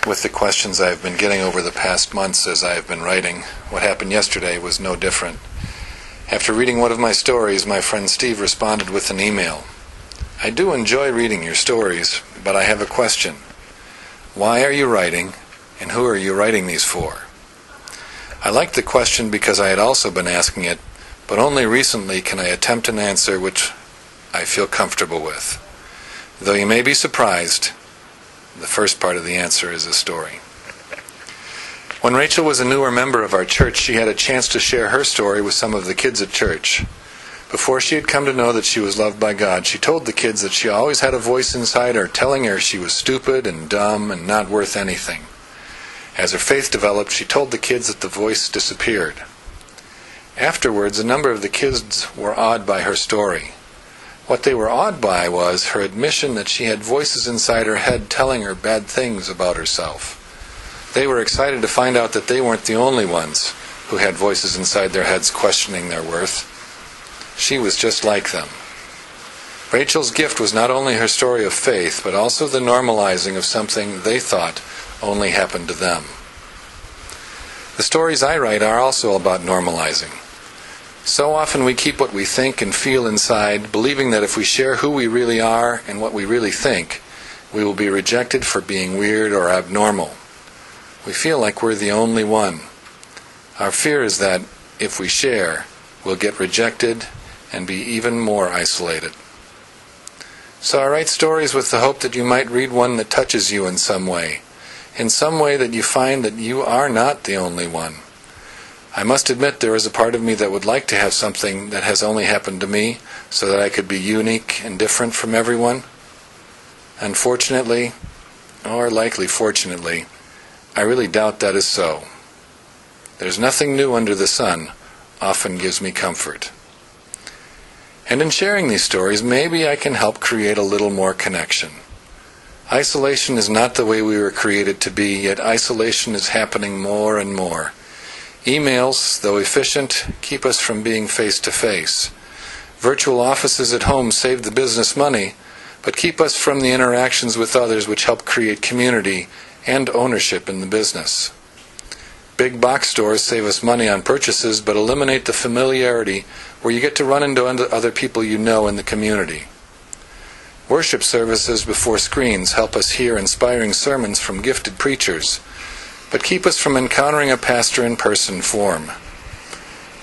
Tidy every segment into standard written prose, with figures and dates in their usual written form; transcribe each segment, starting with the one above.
with the questions I've been getting over the past months as I have been writing. What happened yesterday was no different. After reading one of my stories, my friend Steve responded with an email. I do enjoy reading your stories, but I have a question. Why are you writing, and who are you writing these for? I liked the question because I had also been asking it, but only recently can I attempt an answer which I feel comfortable with. Though you may be surprised, the first part of the answer is a story. When Rachel was a newer member of our church, she had a chance to share her story with some of the kids at church. Before she had come to know that she was loved by God, she told the kids that she always had a voice inside her telling her she was stupid and dumb and not worth anything. As her faith developed, she told the kids that the voice disappeared. Afterwards, a number of the kids were awed by her story. What they were awed by was her admission that she had voices inside her head telling her bad things about herself. They were excited to find out that they weren't the only ones who had voices inside their heads questioning their worth. She was just like them. Rachel's gift was not only her story of faith, but also the normalizing of something they thought only happened to them. The stories I write are also about normalizing. So often we keep what we think and feel inside, believing that if we share who we really are and what we really think, we will be rejected for being weird or abnormal. We feel like we're the only one. Our fear is that if we share, we'll get rejected and be even more isolated. So I write stories with the hope that you might read one that touches you in some way that you find that you are not the only one. I must admit there is a part of me that would like to have something that has only happened to me so that I could be unique and different from everyone. Unfortunately, or likely fortunately, I really doubt that is so. There's nothing new under the sun often gives me comfort. And in sharing these stories, maybe I can help create a little more connection. Isolation is not the way we were created to be, yet isolation is happening more and more. Emails, though efficient, keep us from being face-to-face. Virtual offices at home save the business money, but keep us from the interactions with others which help create community and ownership in the business. Big box stores save us money on purchases, but eliminate the familiarity where you get to run into other people you know in the community. Worship services before screens help us hear inspiring sermons from gifted preachers, but keep us from encountering a pastor in person form.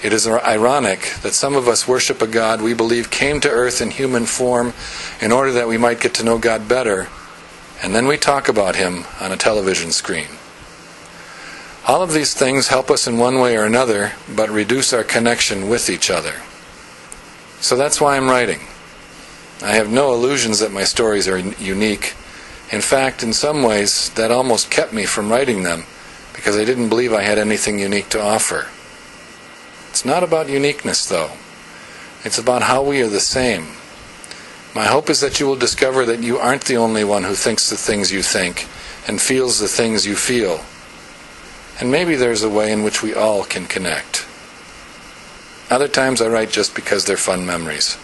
It is ironic that some of us worship a God we believe came to earth in human form in order that we might get to know God better, and then we talk about Him on a television screen. All of these things help us in one way or another, but reduce our connection with each other. So that's why I'm writing. I have no illusions that my stories are unique. In fact, in some ways, that almost kept me from writing them, because I didn't believe I had anything unique to offer. It's not about uniqueness, though. It's about how we are the same. My hope is that you will discover that you aren't the only one who thinks the things you think and feels the things you feel. And maybe there's a way in which we all can connect. Other times I write just because they're fun memories.